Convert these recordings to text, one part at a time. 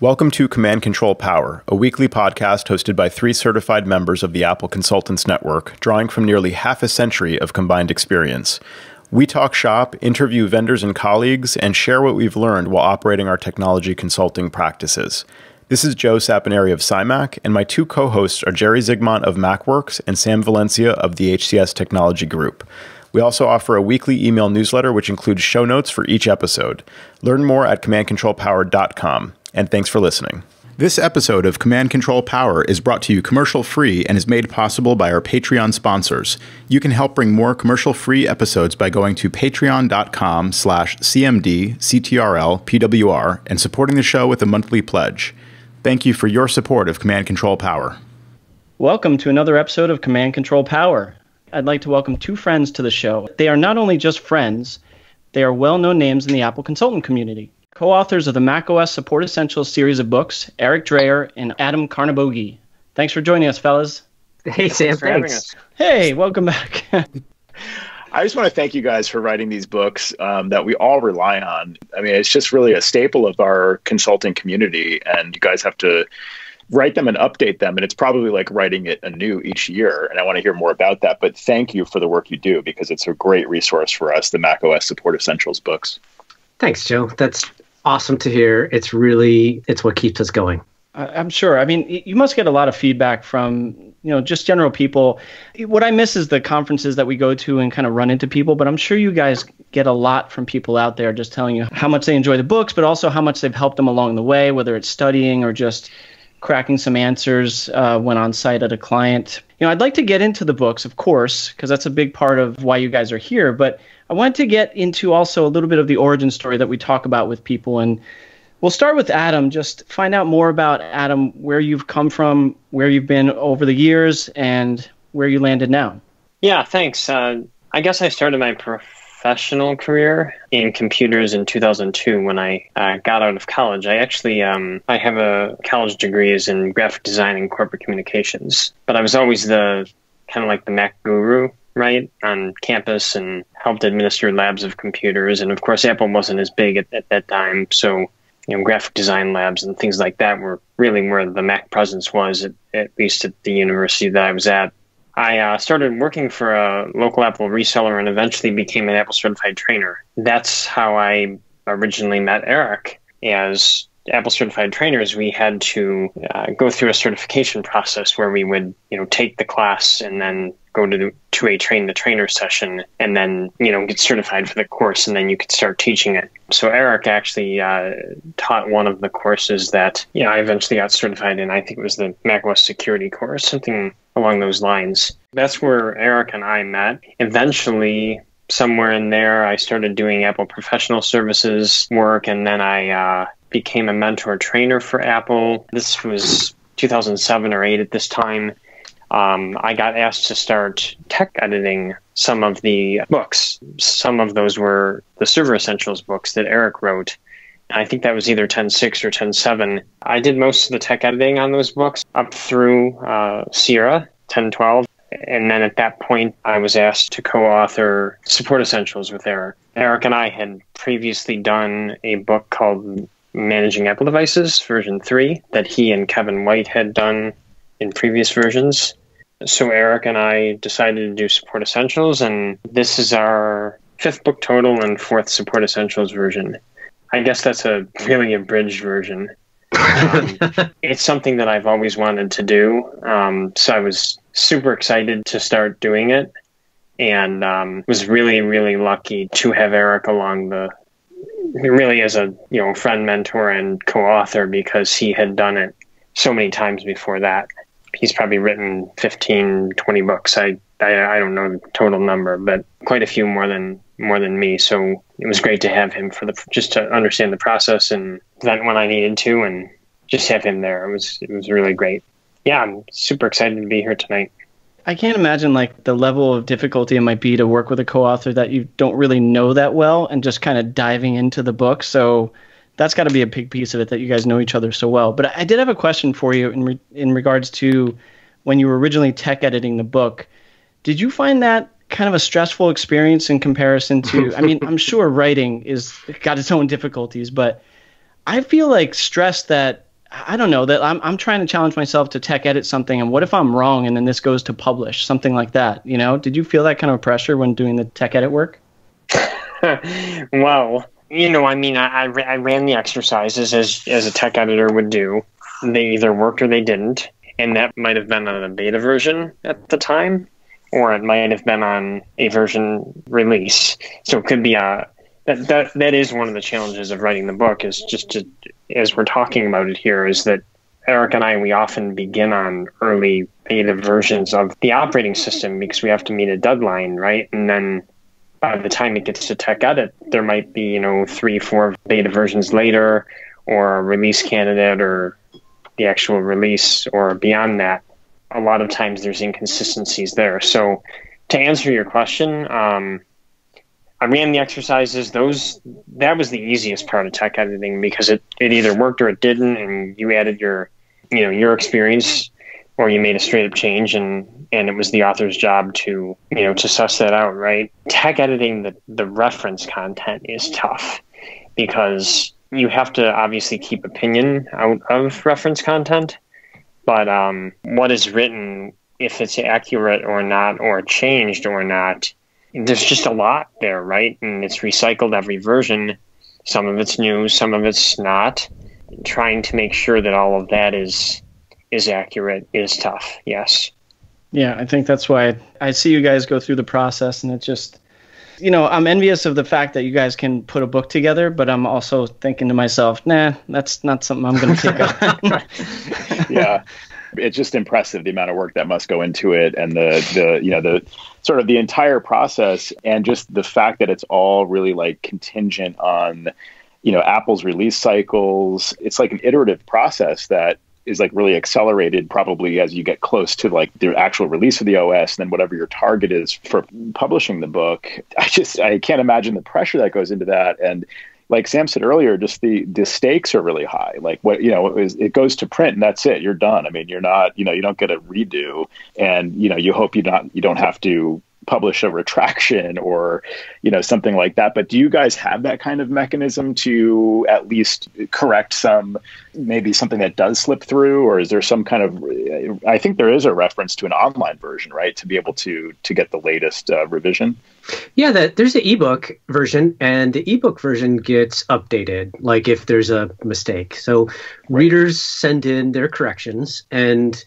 Welcome to Command Control Power, a weekly podcast hosted by 3 certified members of the Apple Consultants Network, drawing from nearly half a century of combined experience. We talk shop, interview vendors and colleagues, and share what we've learned while operating our technology consulting practices. This is Joe Saponare of SciMac, and my 2 co-hosts are Jerry Zigmont of MacWorks and Sam Valencia of the HCS Technology Group. We also offer a weekly email newsletter which includes show notes for each episode. Learn more at commandcontrolpower.com. And thanks for listening. This episode of Command Control Power is brought to you commercial-free and is made possible by our Patreon sponsors. You can help bring more commercial-free episodes by going to patreon.com/CMDCTRLPWR and supporting the show with a monthly pledge. Thank you for your support of Command Control Power. Welcome to another episode of Command Control Power. I'd like to welcome 2 friends to the show. They are not only just friends, they are well-known names in the Apple consultant community. Co-authors of the macOS Support Essentials series of books, Arek Dreyer and Adam Karneboge. Thanks for joining us, fellas. Hey, Sam, thanks. Hey, welcome back. I just want to thank you guys for writing these books that we all rely on. I mean, it's just really a staple of our consulting community, and you guys have to write them and update them, and it's probably like writing it anew each year, and I want to hear more about that. But thank you for the work you do, because it's a great resource for us, the macOS Support Essentials books. Thanks, Joe. That's awesome to hear. It's what keeps us going. I'm sure. I mean, you must get a lot of feedback from, just general people. What I miss is the conferences that we go to and kind of run into people, but I'm sure you guys get a lot from people out there just telling you how much they enjoy the books, but also how much they've helped them along the way, whether it's studying or just cracking some answers when on site at a client. I'd like to get into the books, of course, because that's a big part of why you guys are here, but I want to get into also a little bit of the origin story that we talk about with people. And we'll start with Adam, just find out more about Adam, where you've come from, where you've been over the years, and where you landed now. Yeah, thanks. I guess I started my professional career in computers in 2002 when I got out of college. I actually I have a college degree in graphic design and corporate communications, but I was always the kind of like the Mac guru, right, on campus, and helped administer labs of computers. And of course, Apple wasn't as big at that time, so graphic design labs and things like that were really where the Mac presence was, at least at the university that I was at. I started working for a local Apple reseller and eventually became an Apple certified trainer. That's how I originally met Arek. As Apple certified trainers, we had to go through a certification process where we would, take the class and then go to a train the trainer session and then, get certified for the course, and then you could start teaching it. So Arek actually taught one of the courses that, I eventually got certified in. I think it was the macOS security course, something along those lines. That's where Arek and I met. Eventually, somewhere in there, I started doing Apple professional services work, and then I became a mentor trainer for Apple. This was 2007 or 8 at this time. I got asked to start tech editing some of the books. Some of those were the Server Essentials books that Arek wrote. I think that was either 10.6 or 10.7. I did most of the tech editing on those books up through Sierra 10.12. And then at that point, I was asked to co-author Support Essentials with Arek. Arek and I had previously done a book called Managing Apple Devices, version 3, that he and Kevin White had done in previous versions. So Arek and I decided to do Support Essentials, and this is our 5th book total and 4th Support Essentials version. I guess that's a really abridged version. It's something that I've always wanted to do, so I was super excited to start doing it, and was really, really lucky to have Arek along really as a friend, mentor, and co-author, because he had done it so many times before that. He's probably written 15, 20 books. I don't know the total number, but quite a few more than me. So it was great to have him just to understand the process and vent when I needed to, and just have him there. It was really great. Yeah, I'm super excited to be here tonight. I can't imagine the level of difficulty it might be to work with a co-author that you don't really know that well and just kind of diving into the book. So that's got to be a big piece of it, that you guys know each other so well. But I did have a question for you in regards to when you were originally tech editing the book. Did you find that kind of a stressful experience in comparison to, I mean, I'm sure writing got its own difficulties, but I feel like stress that I don't know, that I'm trying to challenge myself to tech edit something, and what if I'm wrong and then this goes to publish, something like that, you know? Did you feel that kind of pressure when doing the tech edit work? Well, I mean, I ran the exercises as a tech editor would do. They either worked or they didn't, and that might have been on a beta version at the time, or it might have been on a version release. So it could be that is one of the challenges of writing the book, is just to, as we're talking about it here, is that Eric and I, we often begin on early beta versions of the operating system because we have to meet a deadline, right? And then by the time it gets to tech edit, there might be, 3-4 beta versions later, or a release candidate, or the actual release, or beyond that. A lot of times there's inconsistencies there. So to answer your question, I ran the exercises. That was the easiest part of tech editing, because it either worked or it didn't, and you added your experience, or you made a straight up change, and it was the author's job to suss that out, right? Tech editing, the reference content is tough, because you have to obviously keep opinion out of reference content, but what is written, if it's accurate or not, or changed or not, there's just a lot there, right? And it's recycled every version. Some of it's new, some of it's not. Trying to make sure that all of that is accurate is tough, yes. Yeah, I think that's why I see you guys go through the process, and it just, I'm envious of the fact that you guys can put a book together, but I'm also thinking to myself, nah, that's not something I'm going to take on. Yeah. It's just impressive, the amount of work that must go into it, and the sort of the entire process, and just the fact that it's all really like contingent on, Apple's release cycles. It's like an iterative process that is like really accelerated probably as you get close to like the actual release of the OS, and then whatever your target is for publishing the book. I can't imagine the pressure that goes into that. And like Sam said earlier, just the stakes are really high. Like it goes to print and that's it. You're done. I mean, you're not, you don't get a redo, and, you hope you don't have to publish a retraction or, something like that. But do you guys have that kind of mechanism to at least correct maybe something that does slip through? Or is there some kind of, I think there is a reference to an online version, right? To be able to get the latest revision. Yeah, there's an ebook version, and the ebook version gets updated, like if there's a mistake. So readers send in their corrections, and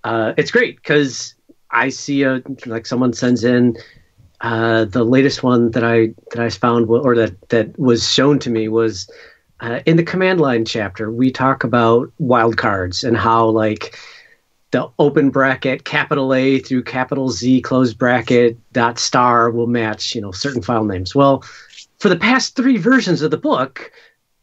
it's great because I see like someone sends in the latest one that I found, or that was shown to me, was in the command line chapter. We talk about wildcards and how like the open bracket capital A through capital Z closed bracket .star will match, certain file names. Well, for the past 3 versions of the book,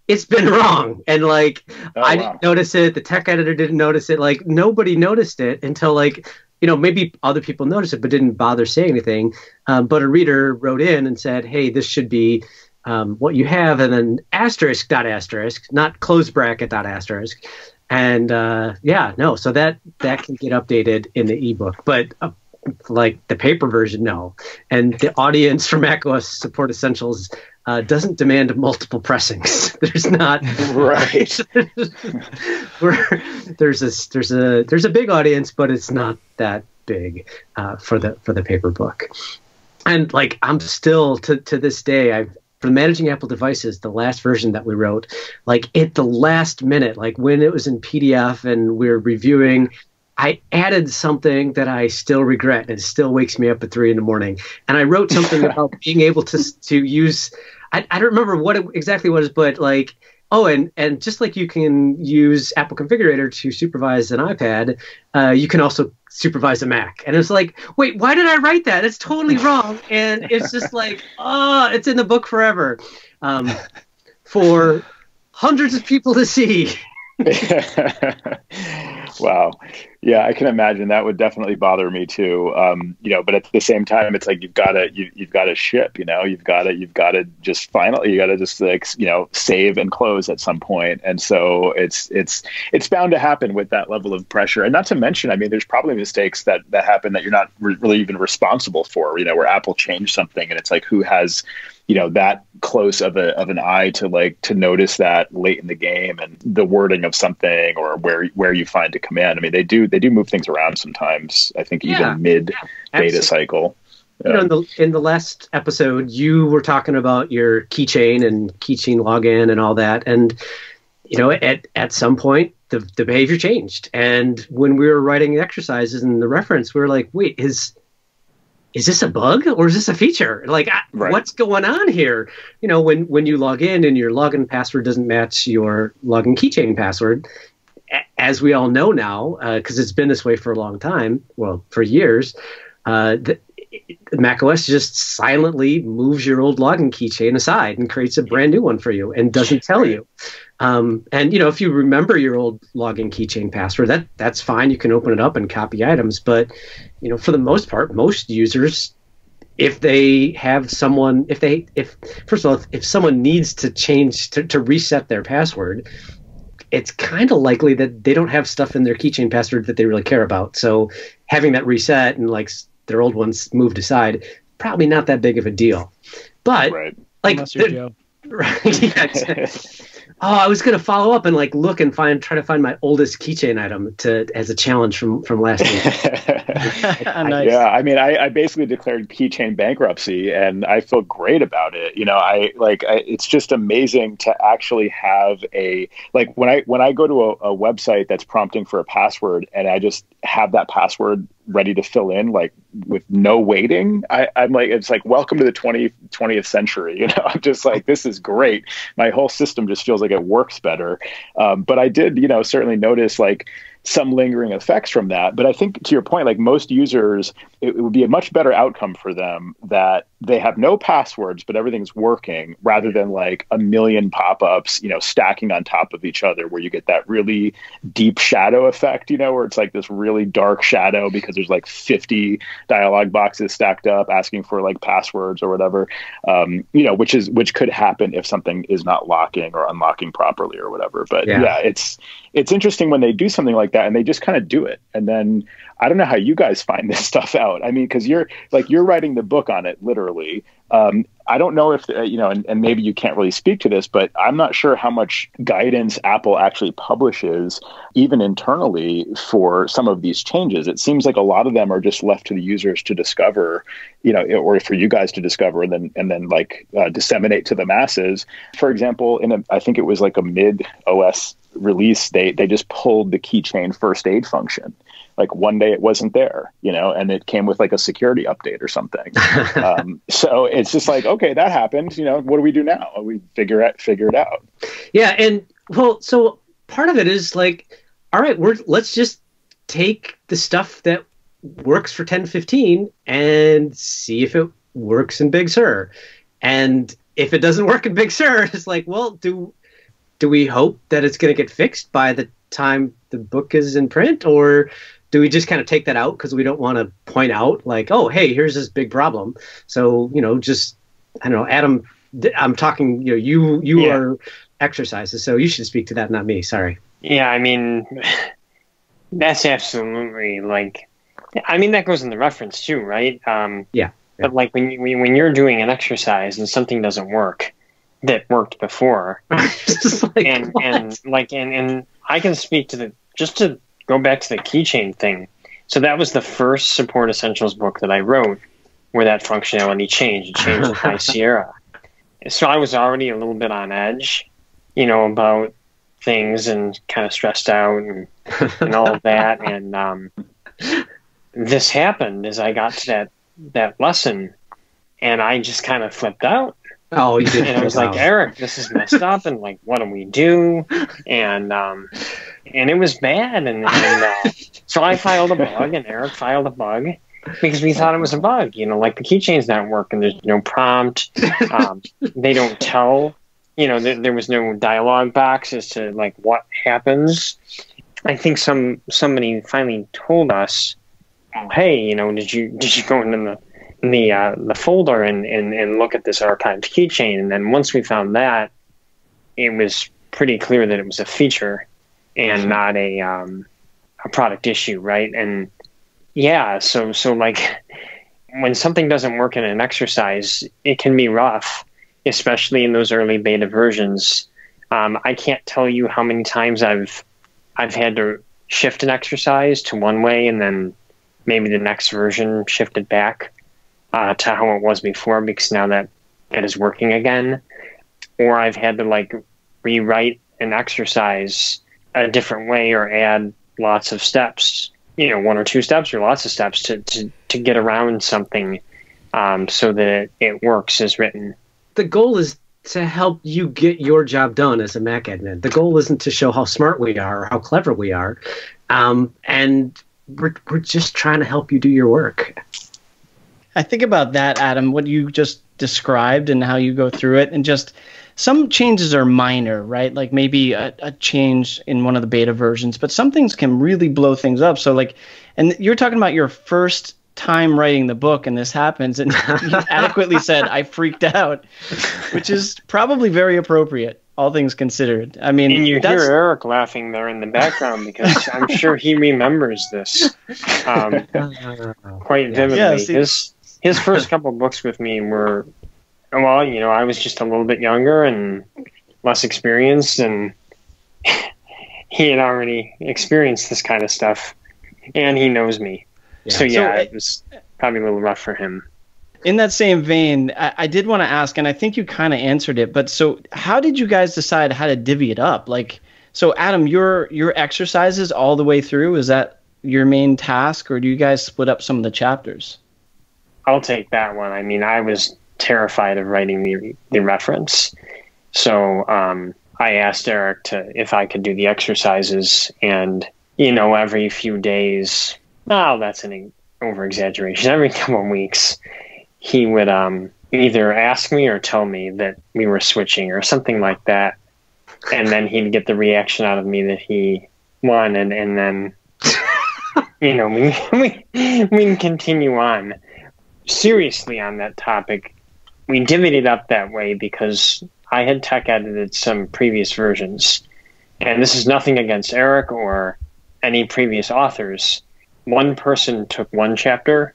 it's been wrong. And like, I didn't notice it. The tech editor didn't notice it. Like, nobody noticed it until like, maybe other people noticed it, but didn't bother saying anything. But a reader wrote in and said, hey, this should be what you have. And then asterisk, not closed bracket asterisk. And so that can get updated in the ebook, but like the paper version, no. And the audience for macOS Support Essentials doesn't demand multiple pressings. There's not right. there's a big audience, but it's not that big for the paper book. And like I'm still to this day, for managing Apple devices, the last version that we wrote, like at the last minute, like when it was in PDF and we're reviewing, I added something that I still regret, and it still wakes me up at 3 a.m. And I wrote something about being able to use, I don't remember what it exactly was, but like, and just like you can use Apple Configurator to supervise an iPad, you can also supervise a Mac. And it's like, wait, why did I write that? It's totally wrong. And it's just like, it's in the book forever for hundreds of people to see. Wow. Yeah, I can imagine that would definitely bother me too. But at the same time, it's like you've got to ship. You've got to just like save and close at some point. And so it's bound to happen with that level of pressure. And not to mention, I mean, there's probably mistakes that happen that you're not really even responsible for. Where Apple changed something, and it's like who has that close of an eye to notice that late in the game and the wording of something or where you find a command. I mean, they do move things around sometimes. I think even mid beta cycle. In the last episode, you were talking about your keychain and keychain login and all that, and at some point the behavior changed. And when we were writing the exercises and the reference, we were like, wait, is this a bug or is this a feature? Like, what's going on here? When you log in and your login password doesn't match your login keychain password, as we all know now, because it's been this way for a long time, well, for years, macOS just silently moves your old login keychain aside and creates a brand new one for you and doesn't tell you. And if you remember your old login keychain password, that's fine. You can open it up and copy items. But for the most part, most users, if they have someone, if someone needs to change to reset their password, it's kind of likely that they don't have stuff in their keychain password that they really care about. So having that reset and their old ones moved aside, probably not that big of a deal. But unless you're Joe. I was going to follow up and look and try to find my oldest keychain item as a challenge from last week. Nice. Yeah, I mean, I basically declared keychain bankruptcy, and I feel great about it. It's just amazing to actually have when I go to a website that's prompting for a password, and I just have that password ready to fill in with no waiting. I'm like, it's like, welcome to the 20th century. I'm just like, this is great. My whole system just feels like it works better. But I did, certainly notice some lingering effects from that. But I think to your point, most users, it would be a much better outcome for them that they have no passwords, but everything's working, rather than a million pop-ups, stacking on top of each other, where you get that really deep shadow effect, where it's this really dark shadow because there's 50 dialog boxes stacked up asking for passwords or whatever, which could happen if something is not locking or unlocking properly or whatever. But it's interesting when they do something like that and they just kind of do it. And then I don't know how you guys find this stuff out. I mean, because you're writing the book on it, literally. I don't know if, and maybe you can't really speak to this, but I'm not sure how much guidance Apple actually publishes, even internally, for some of these changes. It seems like a lot of them are just left to the users to discover, or for you guys to discover and then disseminate to the masses. For example, I think it was a mid OS release, they just pulled the keychain first aid function. One day it wasn't there, and it came with a security update or something. So it's just okay, that happened. What do we do now? We figure it out. Yeah. And so part of it is all right, let's just take the stuff that works for 10.15 and see if it works in Big Sur. And if it doesn't work in Big Sur, it's do we hope that it's going to get fixed by the time the book is in print, or do we just kind of take that out because we don't want to point out oh, hey, here's this big problem? So, just, I don't know, Adam, I'm talking, you are exercises, so you should speak to that, not me. Sorry. Yeah, I mean, that's absolutely that goes in the reference too, right? Yeah. But when you're doing an exercise and something doesn't work that worked before, and I can speak to just to go back to the keychain thing. So that was the first Support Essentials book that I wrote where that functionality changed. It changed with High Sierra. So I was already a little bit on edge, about things and kind of stressed out and all of that. And this happened as I got to that lesson, and I just kind of flipped out. Oh, you did. And I was like, Eric, this is messed up, and what do we do? And it was bad, and so I filed a bug, and Eric filed a bug because we thought it was a bug. The keychain's not working. There's no prompt. They don't tell. There was no dialog box as to what happens. I think somebody finally told us, oh, hey, did you go into the folder and look at this archived keychain? And then once we found that, it was pretty clear that it was a feature and not a product issue, right? And so when something doesn't work in an exercise, it can be rough. especially in those early beta versions. I can't tell you how many times I've had to shift an exercise to one way and then maybe the next version shifted back to how it was before, because now that it is working again. Or I've had to like rewrite an exercise a different way or add lots of steps, one or two steps or lots of steps to get around something so that it works as written. The goal is to help you get your job done as a Mac admin. The goal isn't to show how smart we are or how clever we are. And we're just trying to help you do your work. I think about that, Adam, what you just described and how you go through it, and just some changes are minor, right? Like maybe a change in one of the beta versions, but some things can really blow things up. So like, and you're talking about your first time writing the book and this happens, and you adequately said, I freaked out, which is probably very appropriate, all things considered. I mean, and you hear Eric laughing there in the background because I'm sure he remembers this quite vividly. Yeah, his first couple books with me were, well, I was just a little bit younger and less experienced, and he had already experienced this kind of stuff, and he knows me. Yeah. So it was probably a little rough for him. In that same vein, I did want to ask, and I think you kind of answered it, but so how did you guys decide how to divvy it up? Like, so Adam, your exercises all the way through, is that your main task, or do you guys split up some of the chapters? I'll take that one. I mean, I was terrified of writing the reference. So I asked Eric if I could do the exercises, and, every few days, that's an over-exaggeration, every couple of weeks, he would either ask me or tell me that we were switching or something like that. And then he'd get the reaction out of me that he won, and then, we continue on. Seriously on that topic, we divvied it up that way because I had tech edited some previous versions. And this is nothing against Eric or any previous authors. One person took one chapter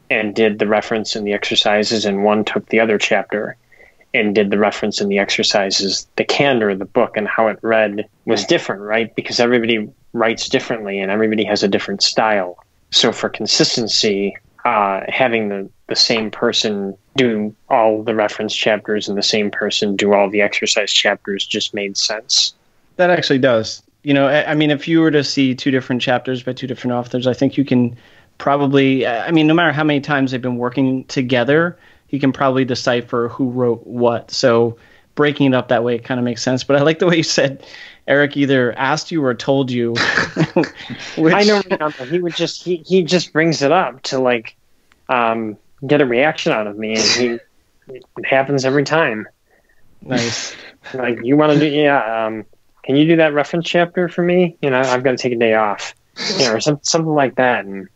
and did the reference in the exercises, and one took the other chapter and did the reference in the exercises. The candor of the book and how it read was different, right? Because everybody writes differently and everybody has a different style. So for consistency, having the same person do all the reference chapters and the same person do all the exercise chapters just made sense. That actually does. I mean, if you were to see two different chapters by two different authors, I think you can probably, no matter how many times they've been working together, you can probably decipher who wrote what. So breaking it up that way kind of makes sense. But I like the way you said Eric either asked you or told you. Which... I don't remember. He just brings it up to get a reaction out of me, and it happens every time. Nice. Like, you want to do, can you do that reference chapter for me? I've got to take a day off, or something like that. And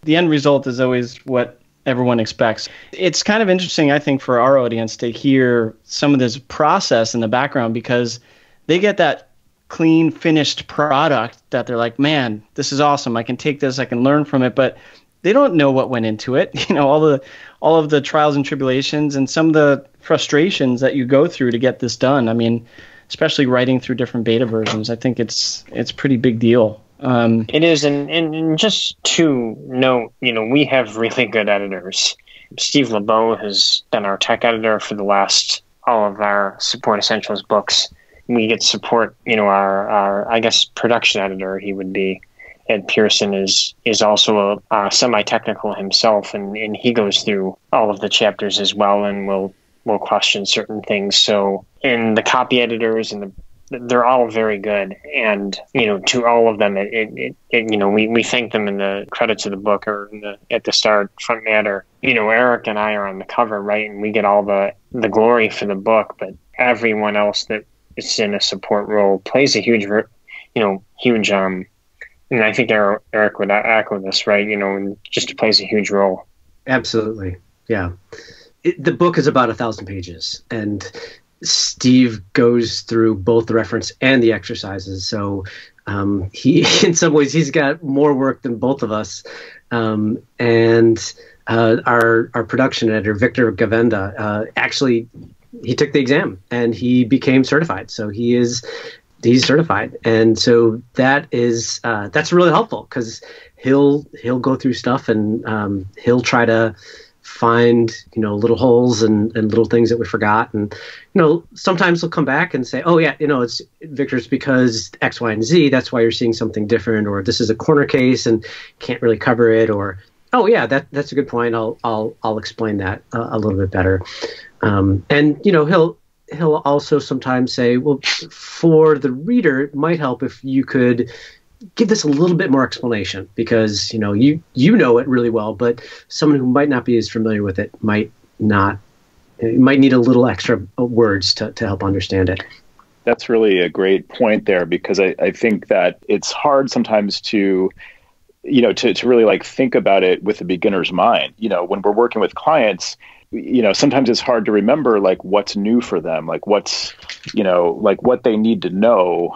the end result is always what everyone expects. It's kind of interesting, I think, for our audience to hear some of this process in the background, because they get that clean, finished product that they're like, man, this is awesome. I can take this, I can learn from it, but they don't know what went into it. All of the trials and tribulations and some of the frustrations that you go through to get this done. I mean, especially writing through different beta versions, I think it's a pretty big deal. It is, and just to note, we have really good editors. Steve LeBeau has been our tech editor for the last all of our Support Essentials books. We get support, our I guess production editor, he would be. Ed Pearson is also a semi-technical himself, and he goes through all of the chapters as well, and will question certain things. So, and the copy editors they're all very good, and to all of them, we thank them in the credits of the book or at the start, front matter. Eric and I are on the cover, right, and we get all the glory for the book, but everyone else that is in a support role plays a huge. And I think Eric would echo this, right? And just plays a huge role. Absolutely, yeah. The book is about 1,000 pages, and Steve goes through both the reference and the exercises. So he, in some ways, he's got more work than both of us. And our production editor, Victor Gavenda, actually he took the exam and he became certified. So he's certified, and so that's really helpful because he'll go through stuff and he'll try to find little holes and little things that we forgot, and sometimes he'll come back and say, oh yeah, it's Victor's because X, Y, and Z, that's why you're seeing something different, or this is a corner case and can't really cover it, or oh yeah, that's a good point, I'll explain that a little bit better. And he'll also sometimes say, well, for the reader it might help if you could give this a little bit more explanation, because you know it really well, but someone who might not be as familiar with it might need a little extra words to help understand it. That's really a great point there, because I think that it's hard sometimes to really like think about it with a beginner's mind. When we're working with clients, sometimes it's hard to remember like what's new for them, like what's, like what they need to know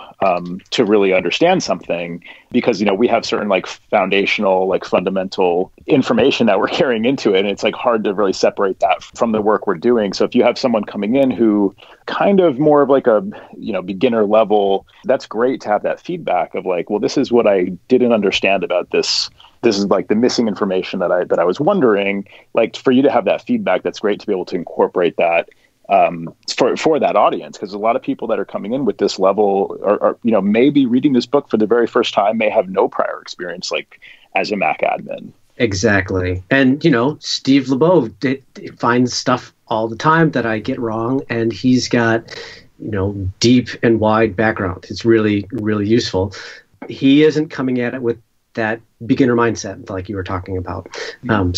to really understand something, because, we have certain like foundational, like fundamental information that we're carrying into it. And it's like hard to really separate that from the work we're doing. So if you have someone coming in who kind of more of like a, beginner level, that's great to have that feedback of like, well, this is what I didn't understand about this. This is like the missing information that I was wondering. Like for you to have that feedback, that's great to be able to incorporate that for that audience, because a lot of people that are coming in with this level are maybe reading this book for the very first time, may have no prior experience like as a Mac admin. Exactly. And Steve LeBeau finds stuff all the time that I get wrong, and he's got deep and wide background. It's really, really useful. He isn't coming at it with that beginner mindset like you were talking about. And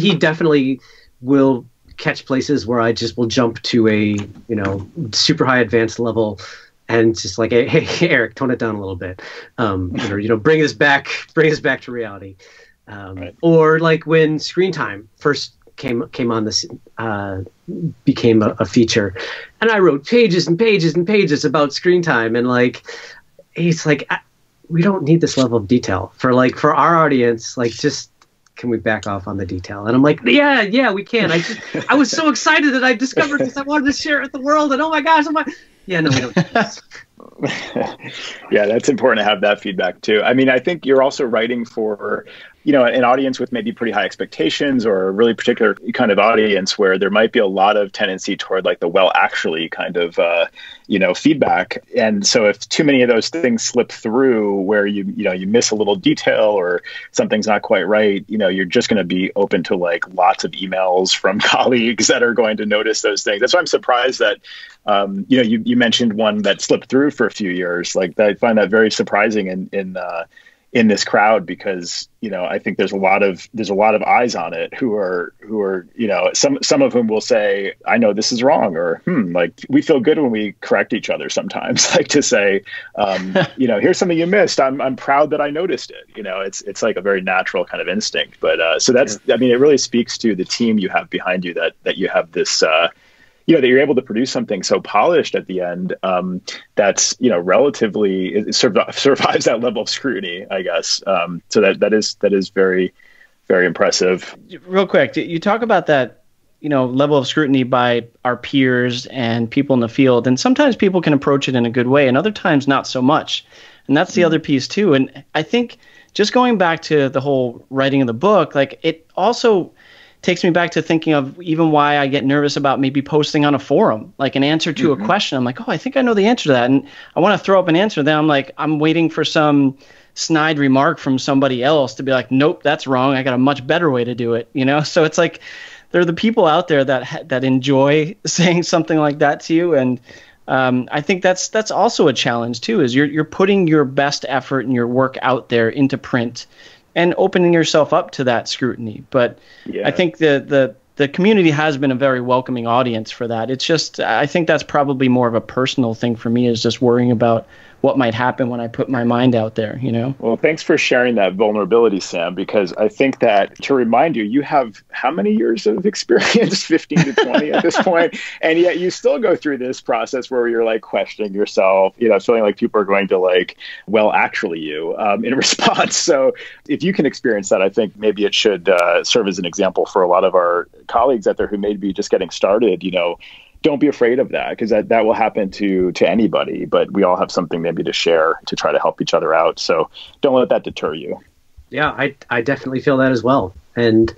he definitely will catch places where I just will jump to a super high advanced level and just like, hey Eric, tone it down a little bit, or bring us back to reality. Right. Or like when screen time first came on this, became a feature, and I wrote pages and pages and pages about screen time, and like it's like, we don't need this level of detail for our audience. Like, just, can we back off on the detail? And I'm like, yeah, we can. I was so excited that I discovered this. I wanted to share it with the world. And oh my gosh, yeah, no, we don't. Yeah, that's important to have that feedback too. I mean, I think you're also writing for, an audience with maybe pretty high expectations, or a really particular kind of audience where there might be a lot of tendency toward like the well, actually kind of, feedback. And so if too many of those things slip through where you miss a little detail or something's not quite right, you're just going to be open to like lots of emails from colleagues that are going to notice those things. That's why I'm surprised that, you mentioned one that slipped through for a few years. Like, I find that very surprising in this crowd, because I think there's a lot of eyes on it who are some of whom will say, I know this is wrong, or like, we feel good when we correct each other sometimes, like to say, here's something you missed, I'm proud that I noticed it. It's like a very natural kind of instinct. But so that's, I mean, it really speaks to the team you have behind you, that you have this that you're able to produce something so polished at the end, that's, relatively, it survives that level of scrutiny, I guess. So that is very, very impressive. Real quick, you talk about that, level of scrutiny by our peers and people in the field. And sometimes people can approach it in a good way, and other times not so much. And that's the other piece too. And I think just going back to the whole writing of the book, like, it also takes me back to thinking of even why I get nervous about maybe posting on a forum, like an answer to a question. I'm like, oh, I think I know the answer to that. And I want to throw up an answer. Then I'm like, I'm waiting for some snide remark from somebody else to be like, nope, that's wrong. I got a much better way to do it. So it's like, there are the people out there that enjoy saying something like that to you. And I think that's also a challenge too, is you're putting your best effort and your work out there into print, and opening yourself up to that scrutiny. But I think the community has been a very welcoming audience for that. It's just, I think that's probably more of a personal thing for me, is just worrying about what might happen when I put my mind out there, you know? Well, thanks for sharing that vulnerability, Sam, because I think that, to remind you, you have how many years of experience? 15 to 20 at this point, and yet you still go through this process where you're like questioning yourself, you know, feeling like people are going to like, well, actually you, in response. So if you can experience that, I think maybe it should serve as an example for a lot of our colleagues out there who may be just getting started, you know. Don't be afraid of that, because that will happen to anybody, but we all have something maybe to share to try to help each other out. So don't let that deter you. Yeah, I definitely feel that as well. And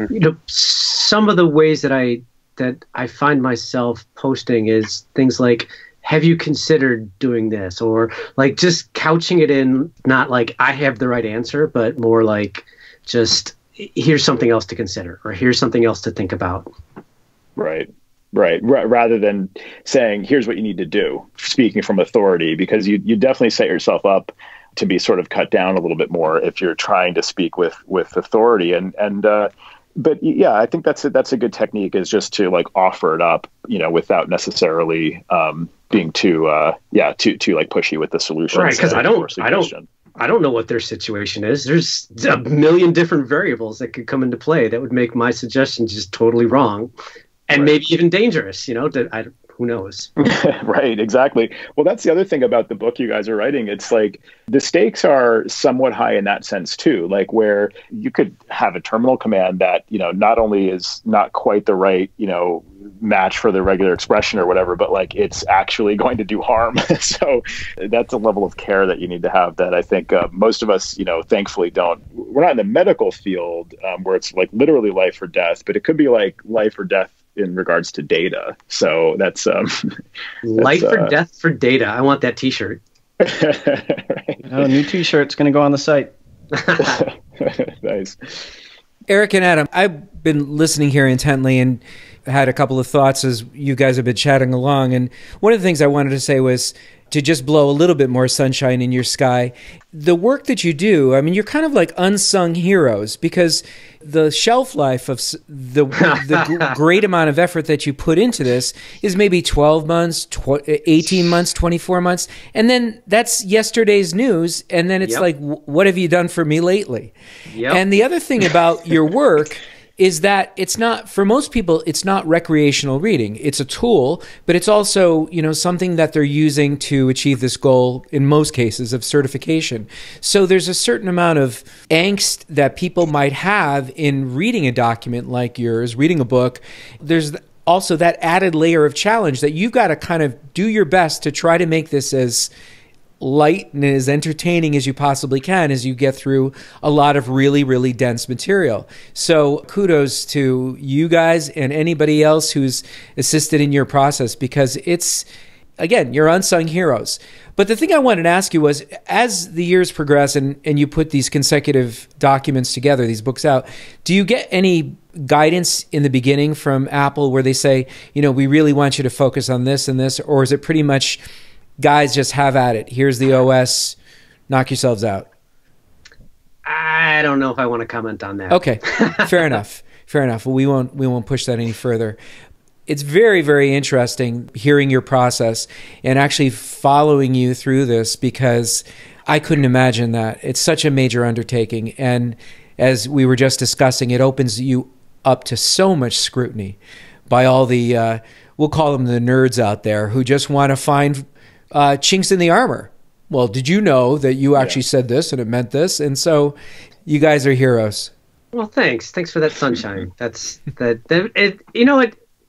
you know, some of the ways that I find myself posting is things like, have you considered doing this? Or like just couching it in, not like I have the right answer, but more like just here's something else to consider, or here's something else to think about. Right. Rather than saying, here's what you need to do, speaking from authority, because you definitely set yourself up to be sort of cut down a little bit more if you're trying to speak with authority. But yeah, I think that's a good technique, is just to like offer it up, you know, without necessarily being too like pushy with the solution. Right. Because I don't know what their situation is. There's a million different variables that could come into play that would make my suggestion just totally wrong. And maybe even dangerous, you know, who knows? Right, exactly. Well, that's the other thing about the book you guys are writing. It's like the stakes are somewhat high in that sense, too, like where you could have a terminal command that, you know, not only is not quite the right, you know, match for the regular expression or whatever, but like it's actually going to do harm. So that's a level of care that you need to have that I think most of us, you know, thankfully don't. We're not in the medical field where it's like literally life or death, but it could be like life or death in regards to data. So that's life or death for data. I want that T-shirt. Right. Oh, new T-shirt's going to go on the site. Nice. Eric and Adam, I've been listening here intently and had a couple of thoughts as you guys have been chatting along. And one of the things I wanted to say was to just blow a little bit more sunshine in your sky. The work that you do, I mean, you're kind of like unsung heroes, because the shelf life of the great amount of effort that you put into this is maybe 12 months, 18 months, 24 months. And then that's yesterday's news. And then it's like, what have you done for me lately? And the other thing about your work is that it's not, for most people, it's not recreational reading. It's a tool, but it's also, you know, something that they're using to achieve this goal, in most cases, of certification. So there's a certain amount of angst that people might have in reading a document like yours, reading a book. There's also that added layer of challenge that you've got to kind of do your best to try to make this as light and as entertaining as you possibly can as you get through a lot of really, really dense material. So kudos to you guys and anybody else who's assisted in your process, because it's, again, you're unsung heroes. But the thing I wanted to ask you was, as the years progress and you put these consecutive documents together, these books out, do you get any guidance in the beginning from Apple where they say, you know, we really want you to focus on this and this, or is it pretty much, guys, just have at it. Here's the OS. Knock yourselves out. I don't know if I want to comment on that. Okay, fair enough. Fair enough. Well, we won't push that any further. It's very, very interesting hearing your process and actually following you through this, because I couldn't imagine that. It's such a major undertaking, and as we were just discussing, it opens you up to so much scrutiny by all the we'll call them the nerds out there who just want to find chinks in the armor. Well, did you know that you actually said this and it meant this? And so you guys are heroes. Well, thanks for that sunshine. That's it, you know,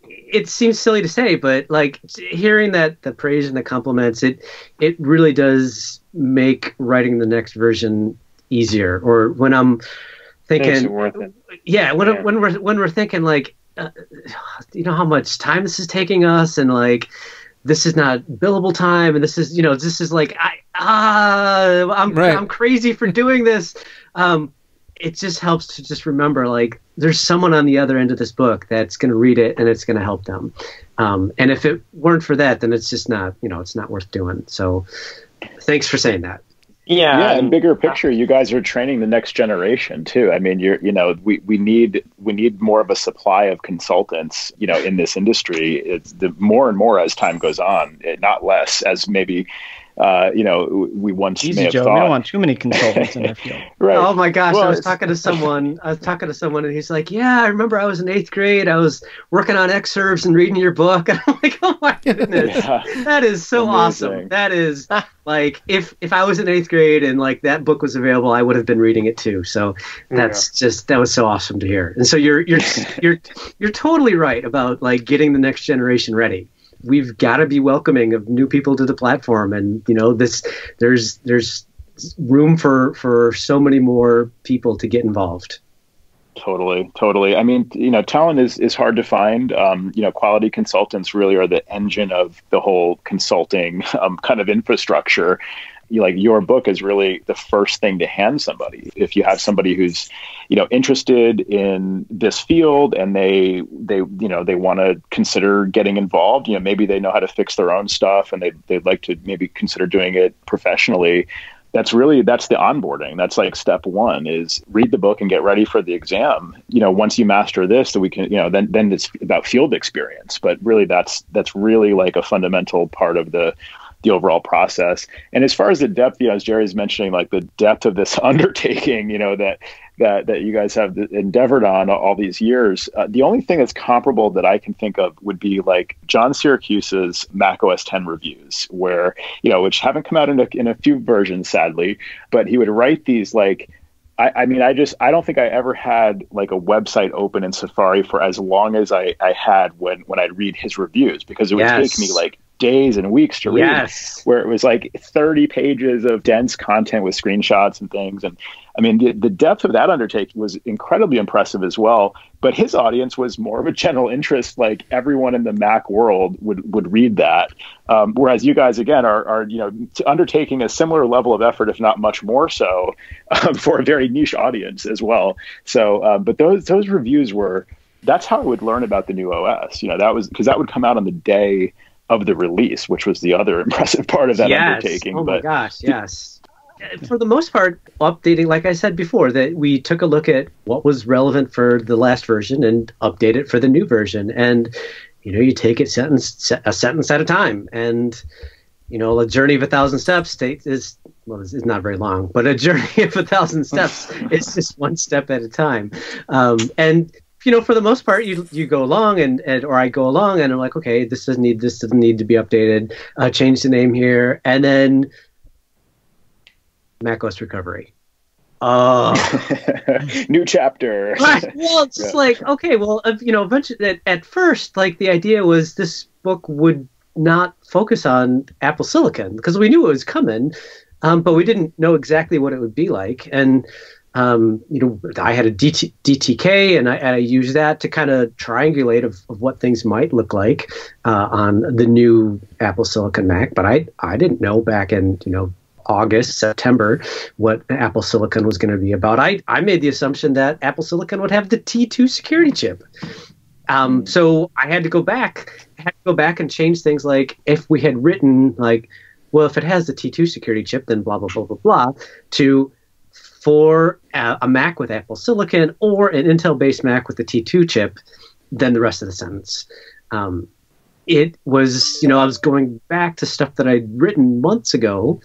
it seems silly to say, but like hearing that, the praise and the compliments, it really does make writing the next version easier. Or when I'm thinking, makes it worth it. Yeah, when we're thinking like, you know how much time this is taking us, and like, this is not billable time, and this is like I'm crazy for doing this. It just helps to just remember, like, there's someone on the other end of this book that's going to read it and it's going to help them. And if it weren't for that, then it's just not, it's not worth doing. So thanks for saying that. Yeah, and bigger picture, you guys are training the next generation too. I mean, we need more of a supply of consultants, in this industry. It's more and more as time goes on, not less, as maybe we once may Easy, have Joe. thought. We don't want too many consultants in our field. Right. Oh my gosh, Well, I was talking to someone, and he's like, yeah, I remember I was in 8th grade. I was working on excerpts and reading your book. And I'm like, oh my goodness, that is so Amazing. awesome. That is like, if I was in 8th grade and like that book was available, I would have been reading it too. So that was so awesome to hear. And so you're totally right about like getting the next generation ready. We've got to be welcoming of new people to the platform, and there's room for so many more people to get involved. Totally. I mean, talent is hard to find. Quality consultants really are the engine of the whole consulting kind of infrastructure. Your book is really the first thing to hand somebody. If you have somebody who's, interested in this field and they want to consider getting involved, maybe they know how to fix their own stuff and they'd like to maybe consider doing it professionally. That's the onboarding. That's like step one is read the book and get ready for the exam. Once you master this, so we can, then it's about field experience. But really, that's really like a fundamental part of the overall process. And as far as the depth, as Jerry's mentioning, like the depth of this undertaking, that you guys have endeavored on all these years, the only thing that's comparable that I can think of would be like John Syracuse's macOS 10 reviews, where, which haven't come out in a few versions, sadly, but he would write these like, I don't think I ever had like a website open in Safari for as long as I had when I'd read his reviews, because it would take me like days and weeks to read, where it was like 30 pages of dense content with screenshots and things. And I mean, the depth of that undertaking was incredibly impressive as well. But his audience was more of a general interest, like everyone in the Mac world would read that. Whereas you guys, again, are undertaking a similar level of effort, if not much more so, for a very niche audience as well. So, but those reviews that's how I would learn about the new OS. That was because that would come out on the day of the release, which was the other impressive part of that undertaking. Oh my gosh, yes. For the most part, updating, like I said before, that we took a look at what was relevant for the last version and update it for the new version. And, you take it a sentence at a time. And, a journey of 1,000 steps is not very long, but a journey of 1,000 steps is just one step at a time. And for the most part, you go along or I go along and I'm like, okay, this doesn't need to be updated. Change the name here, and then macOS recovery. New chapter. Right. Well, it's just like, okay, well, eventually, at first, like the idea was this book would not focus on Apple Silicon because we knew it was coming, but we didn't know exactly what it would be like. And I had a DTK, and I used that to kind of triangulate of what things might look like on the new Apple Silicon Mac. But I didn't know back in August, September, what Apple Silicon was going to be about. I made the assumption that Apple Silicon would have the T2 security chip. So I had to go back and change things, like if we had written like, well, if it has the T2 security chip, then blah blah blah blah blah, to for a Mac with Apple Silicon or an Intel-based Mac with the T2 chip, then the rest of the sentence. It was, I was going back to stuff that I'd written months ago,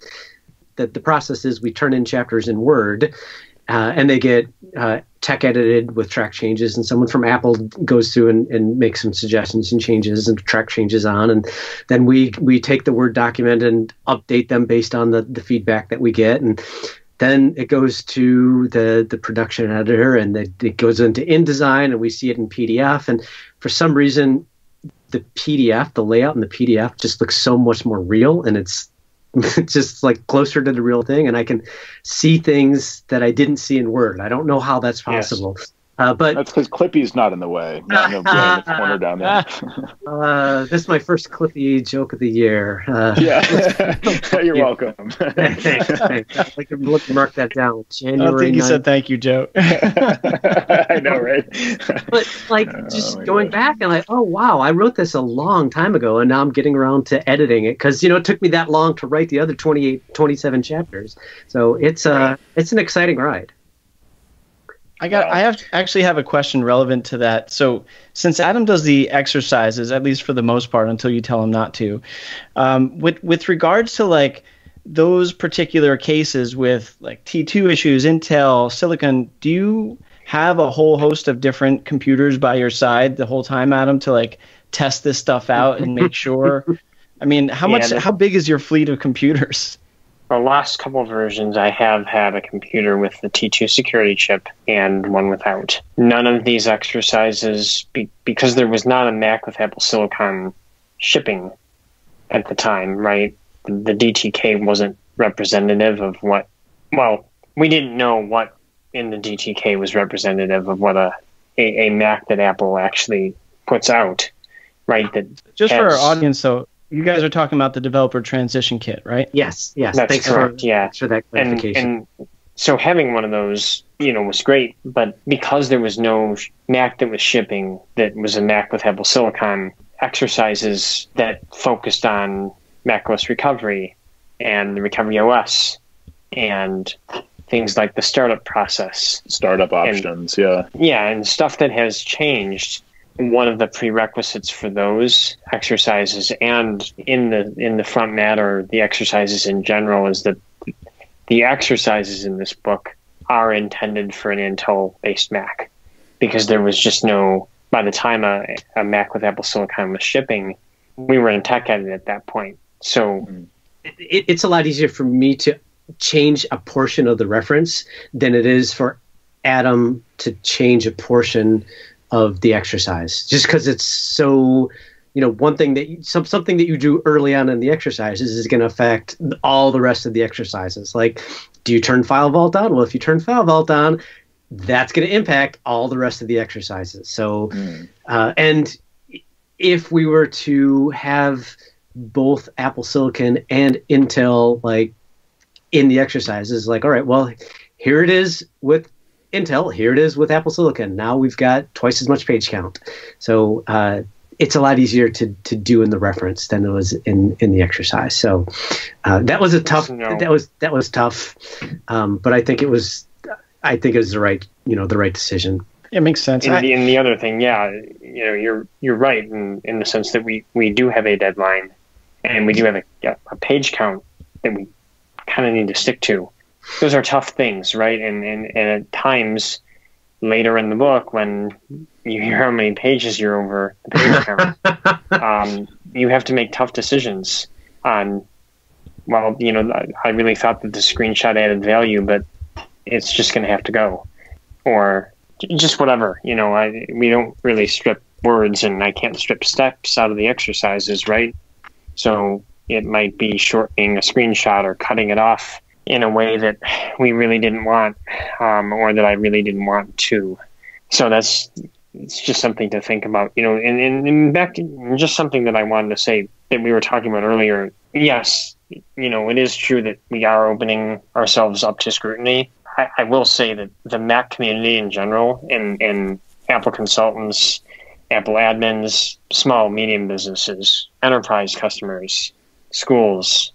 that the process is we turn in chapters in Word, and they get tech edited with track changes, and someone from Apple goes through and makes some suggestions and changes and track changes on, and then we take the Word document and update them based on the feedback that we get, and then it goes to the production editor, and it goes into InDesign, and we see it in PDF. And for some reason, the PDF, the layout in the PDF just looks so much more real, and it's just like closer to the real thing. And I can see things that I didn't see in Word. I don't know how that's possible. Yes. But that's because Clippy's not in the way. Not in the corner down there. This is my first Clippy joke of the year. You're welcome. Thanks. I can mark that down. January. I don't think you said thank you, Joe. I know, right? But going back and like, oh wow, I wrote this a long time ago, and now I'm getting around to editing it because it took me that long to write the other 27 chapters. So it's an exciting ride. I actually have a question relevant to that. So since Adam does the exercises, at least for the most part, until you tell him not to, with regards to like those particular cases with like T2 issues, Intel, Silicon, do you have a whole host of different computers by your side the whole time, Adam, to like test this stuff out and make sure? I mean, how big is your fleet of computers? The last couple of versions, I have had a computer with the T2 security chip and one without. None of these exercises, because there was not a Mac with Apple Silicon shipping at the time, right? The DTK wasn't representative of what, well, we didn't know what in the DTK was representative of what a Mac that Apple actually puts out, right? That just for our audience, so you guys are talking about the developer transition kit, right? Yes. That's Thanks correct. Thanks for that clarification. And so having one of those, was great, but because there was no Mac that was shipping that was a Mac with Apple Silicon, exercises that focused on macOS recovery and the recovery OS and things like the startup process. Startup options, and stuff that has changed. One of the prerequisites for those exercises and in the front matter, the exercises in general, is that the exercises in this book are intended for an Intel-based Mac, because there was just no, by the time a Mac with Apple Silicon was shipping, we were in tech edit at that point. So it's a lot easier for me to change a portion of the reference than it is for Adam to change a portion of the exercise, just because it's so, one thing that something that you do early on in the exercises is going to affect all the rest of the exercises. Like, do you turn file vault on? Well, if you turn file vault on, that's going to impact all the rest of the exercises. So, and if we were to have both Apple Silicon and Intel, like, in the exercises, like, all right, well, here it is with Intel, here it is with Apple Silicon. Now we've got twice as much page count. So it's a lot easier to do in the reference than it was in the exercise. So that was that was tough. But I think it was the right decision. It makes sense. And the other thing, you're right in the sense that we do have a deadline, and we do have a page count that we kind of need to stick to. Those are tough things, right? And at times later in the book, when you hear how many pages you're over the page count, you have to make tough decisions on, well, I really thought that the screenshot added value, but it's just going to have to go. Or just whatever, we don't really strip words, and I can't strip steps out of the exercises, right? So it might be shortening a screenshot or cutting it off in a way that we really didn't want, or that I really didn't want to. So it's just something to think about, and back to just something that I wanted to say that we were talking about earlier. Yes, it is true that we are opening ourselves up to scrutiny. I will say that the Mac community in general, and Apple consultants, Apple admins, small, medium businesses, enterprise customers, schools,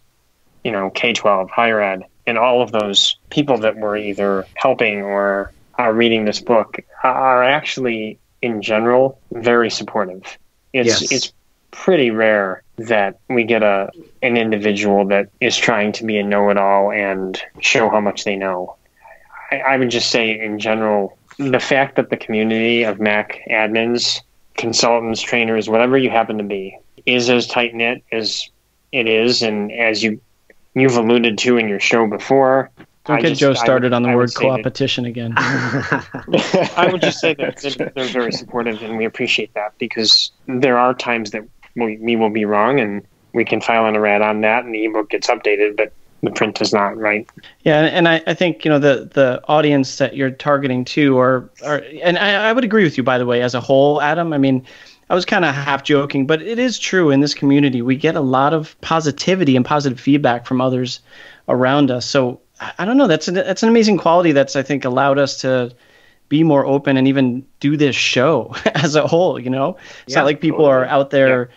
K-12, higher ed, and all of those people that were either helping or are reading this book are actually, in general, very supportive. It's pretty rare that we get an individual that is trying to be a know-it-all and show how much they know. I would just say, in general, the fact that the community of Mac admins, consultants, trainers, whatever you happen to be, is as tight-knit as it is, and as you've alluded to in your show before. Don't get Joe started on the word co-opetition again. I would just say that they're very supportive, and we appreciate that, because there are times that we will be wrong, and we can file an errata on that, and the ebook gets updated, but the print does not, right? Yeah, and I think the audience that you're targeting too are and I would agree with you, by the way, as a whole, Adam. I mean, I was kind of half joking, but it is true in this community. We get a lot of positivity and positive feedback from others around us. So I don't know. That's an amazing quality that's, I think, allowed us to be more open and even do this show as a whole. It's not like people are out there,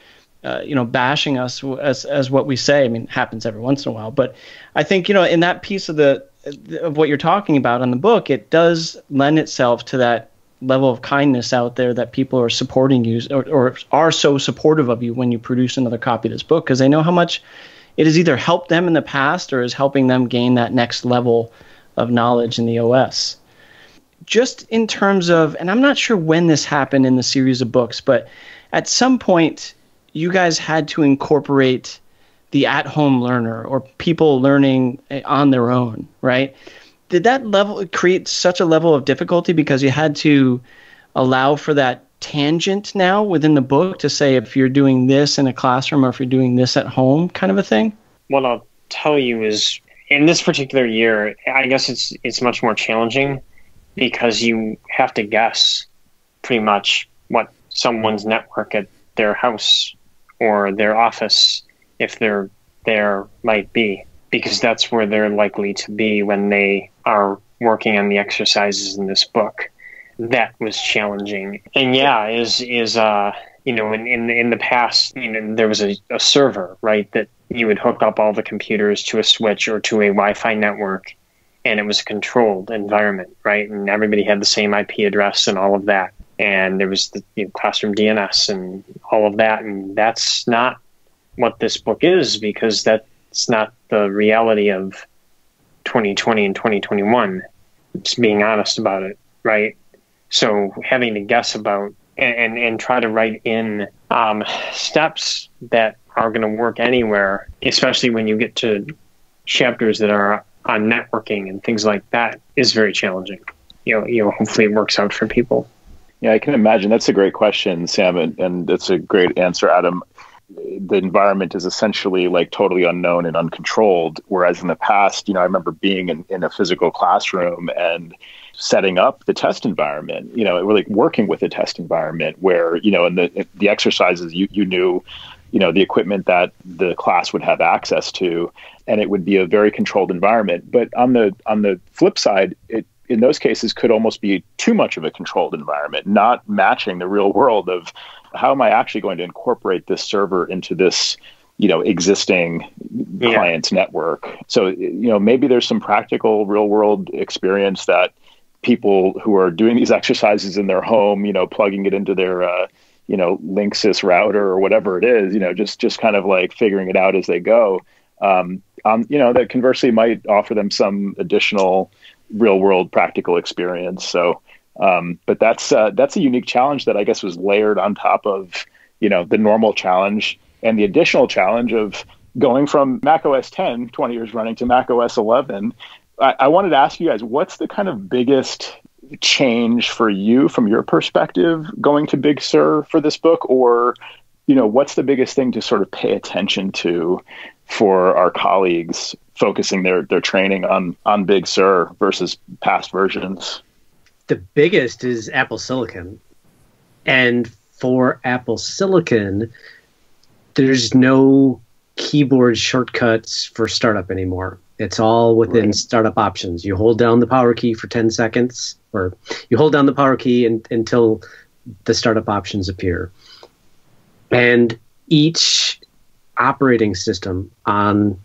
bashing us as what we say. I mean, it happens every once in a while, but I think in that piece of what you're talking about on the book, it does lend itself to that level of kindness out there, that people are supporting you or are so supportive of you when you produce another copy of this book, because they know how much it has either helped them in the past or is helping them gain that next level of knowledge in the OS. Just in terms of, and I'm not sure when this happened in the series of books, but at some point you guys had to incorporate the at-home learner or people learning on their own, right? Did that level create such a level of difficulty because you had to allow for that tangent now within the book to say if you're doing this in a classroom or if you're doing this at home kind of a thing? What I'll tell you is in this particular year, I guess it's much more challenging because you have to guess pretty much what someone's network at their house or their office, if they're there, might be, because that's where they're likely to be when they are working on the exercises in this book. That was challenging. And yeah, in the past, there was a server, right, that you would hook up all the computers to a switch or to a Wi-Fi network, and it was a controlled environment, right? And everybody had the same IP address and all of that. And there was the classroom DNS and all of that. And that's not what this book is, because that's not the reality of 2020 and 2021. Just being honest about it, right? So having to guess about and try to write in steps that are going to work anywhere, especially when you get to chapters that are on networking and things like that, is very challenging. Hopefully it works out for people. Yeah, I can imagine. That's a great question, Sam, and that's a great answer, Adam. The environment is essentially like totally unknown and uncontrolled, whereas in the past, I remember being in a physical classroom and setting up the test environment, really working with the test environment where, in the exercises, you knew, the equipment that the class would have access to, and it would be a very controlled environment. But on the flip side, it in those cases could almost be too much of a controlled environment, not matching the real world of how am I actually going to incorporate this server into this, existing client's network. So, maybe there's some practical real world experience that people who are doing these exercises in their home, plugging it into their, Linksys router or whatever it is, just kind of like figuring it out as they go. That conversely might offer them some additional real world practical experience. So, but that's a unique challenge that I guess was layered on top of, the normal challenge and the additional challenge of going from macOS 10, 20 years running, to macOS 11. I wanted to ask you guys, what's the kind of biggest change for you from your perspective going to Big Sur for this book? Or, what's the biggest thing to sort of pay attention to for our colleagues focusing their training on Big Sur versus past versions? The biggest is Apple Silicon. And for Apple Silicon, there's no keyboard shortcuts for startup anymore. It's all within startup options. You hold down the power key for 10 seconds, or you hold down the power key until the startup options appear. And each operating system on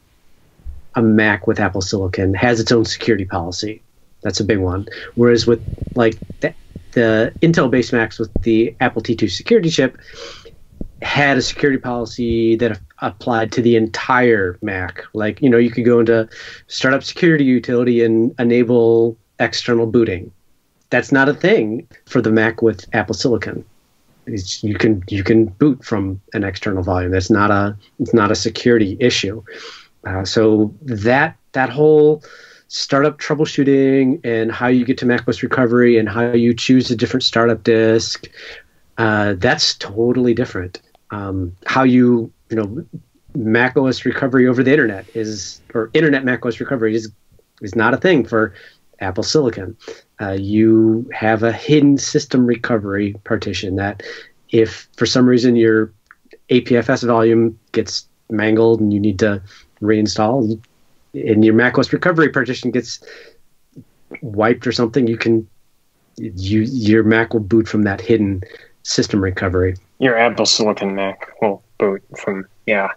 a Mac with Apple Silicon has its own security policy. That's a big one. Whereas with the Intel-based Macs with the Apple T2 security chip had a security policy that applied to the entire Mac. You could go into startup security utility and enable external booting. That's not a thing for the Mac with Apple Silicon. You can boot from an external volume. It's not a security issue. So that whole startup troubleshooting and how you get to macOS recovery and how you choose a different startup disk, that's totally different. How you macOS recovery over the internet or internet macOS recovery is not a thing for Apple Silicon. You have a hidden system recovery partition that if for some reason your APFS volume gets mangled and you need to reinstall, and your macOS recovery partition gets wiped or something, your Mac will boot from that hidden system recovery. Your Apple Silicon Mac will boot from, yeah.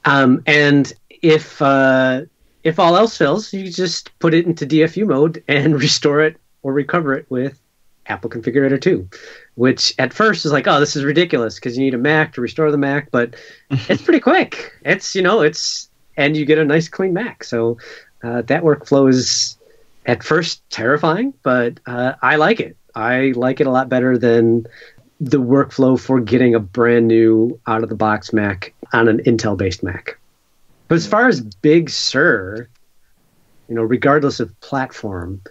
And if all else fails, you just put it into DFU mode and restore it or recover it with Apple Configurator 2, which at first is like, oh, this is ridiculous because you need a Mac to restore the Mac, but it's pretty quick. And you get a nice clean Mac. So that workflow is at first terrifying, but I like it. I like it a lot better than the workflow for getting a brand new out of the box Mac on an Intel based Mac. But as far as Big Sur, regardless of platform,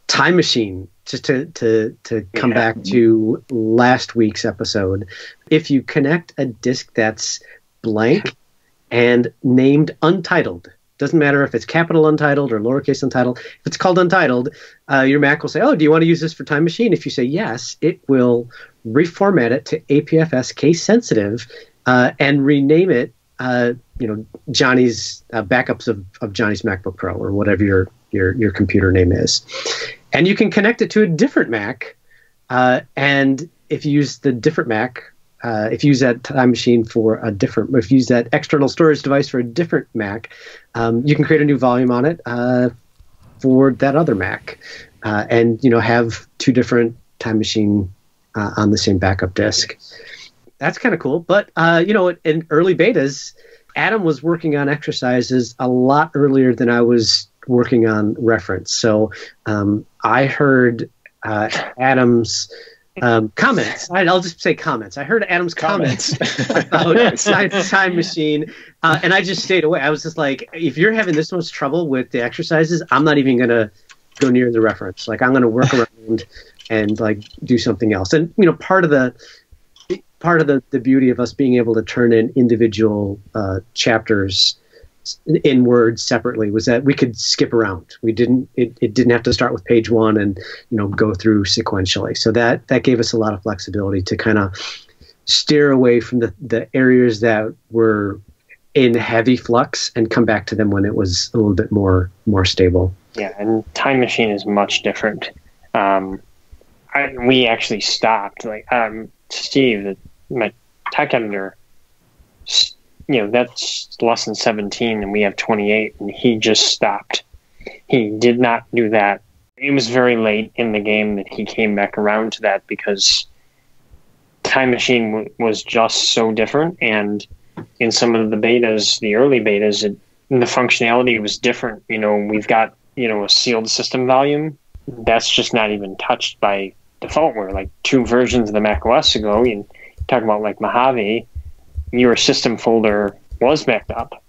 Time Machine, just to come back to last week's episode, if you connect a disk that's blank and named Untitled, doesn't matter if it's capital Untitled or lowercase Untitled, if it's called Untitled, your Mac will say, oh, do you want to use this for Time Machine? If you say yes, it will reformat it to APFS case sensitive and rename it, Johnny's backups of Johnny's MacBook Pro or whatever your computer name is. And you can connect it to a different Mac. And if you use the different Mac, if you use that Time Machine if you use that external storage device for a different Mac, you can create a new volume on it for that other Mac, and have two different Time Machine on the same backup disk. That's kind of cool. But in early betas, Adam was working on exercises a lot earlier than I was working on reference. So I heard Adam's comments. I'll just say comments. I heard Adam's comments about Time Machine, and I just stayed away. I was just like, if you're having this much trouble with the exercises, I'm not even going to go near the reference. Like, I'm going to work around and like do something else. And part of the beauty of us being able to turn in individual chapters in Word separately was that we could skip around. It didn't have to start with page 1 and go through sequentially. So that gave us a lot of flexibility to kind of steer away from the areas that were in heavy flux and come back to them when it was a little bit more stable. Yeah, and Time Machine is much different. We actually stopped. Steve, my tech editor, that's lesson 17 and we have 28, and he just stopped. He did not do that. It was very late in the game that he came back around to that because Time Machine was just so different, and in some of the betas, the early betas, the functionality was different. We've got, a sealed system volume. That's just not even touched by default. Where like 2 versions of the macOS ago, you talk about like Mojave, your system folder was backed up.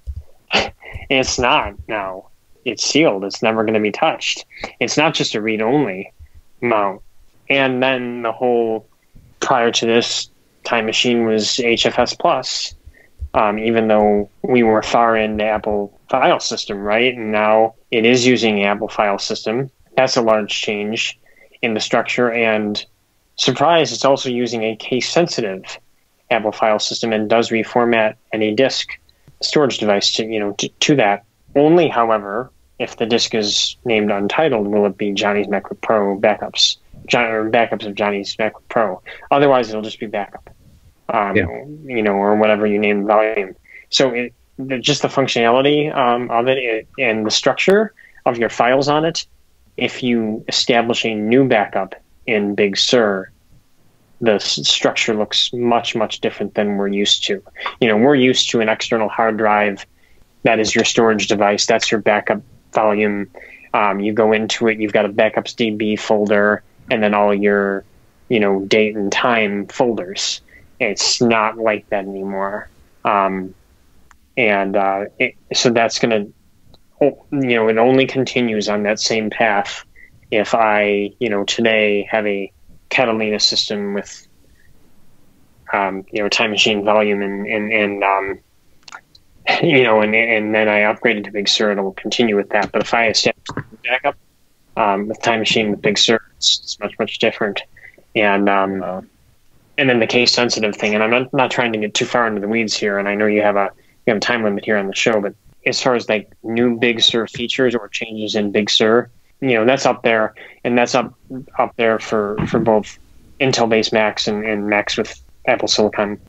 It's not now. It's sealed. It's never going to be touched. It's not just a read-only mount. And then the whole, prior to this, Time Machine was HFS Plus, even though we were far into Apple file system, right? And now it is using Apple file system. That's a large change in the structure. And surprise, it's also using a case-sensitive Apple file system and does reformat any disk storage device to that. Only, however, if the disk is named Untitled, will it be Johnny's MacBook Pro backups, or backups of Johnny's MacBook Pro. Otherwise, it'll just be backup, or whatever you name the volume. So just the functionality of it and the structure of your files on it, if you establish a new backup in Big Sur, the structure looks much, much different than we're used to. We're used to an external hard drive. That is your storage device. That's your backup volume. You go into it, you've got a backups DB folder, and then all your, date and time folders. It's not like that anymore. So that's going to, it only continues on that same path if I, today have a Catalina system with, Time Machine volume and then I upgraded to Big Sur, it'll continue with that. But if I establish a backup with Time Machine with Big Sur, it's much, much different. And then the case sensitive thing, and I'm not trying to get too far into the weeds here, and I know you have a time limit here on the show, but as far as like new Big Sur features or changes in Big Sur, that's up there, and that's up there for both Intel-based Macs and Macs with Apple Silicon.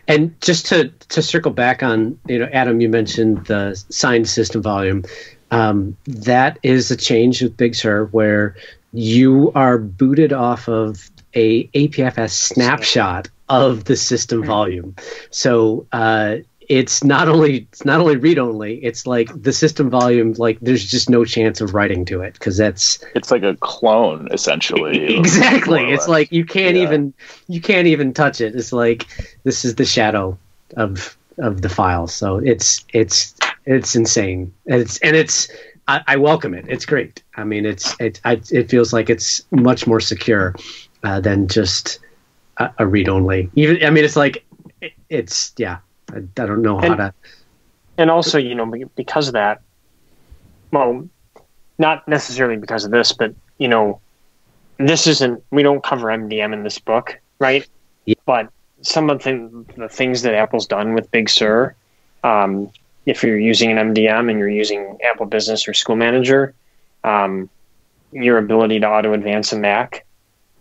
And just to circle back on, Adam, you mentioned the signed system volume. That is a change with Big Sur where you are booted off of a APFS snapshot of the system volume. So it's not only read only. It's like the system volume. Like there's just no chance of writing to it because it's like a clone essentially. Exactly. It's like you can't even touch it. It's like this is the shadow of the file. So it's insane. And I welcome it. It's great. I mean, it feels like it's much more secure than just a read only. Even I mean, it's like it's yeah. I don't know how to. And also, because of that, well, not necessarily because of this, but this isn't. We don't cover MDM in this book, right? Yeah. But some of the things that Apple's done with Big Sur, if you're using an MDM and you're using Apple Business or School Manager, your ability to auto advance a Mac,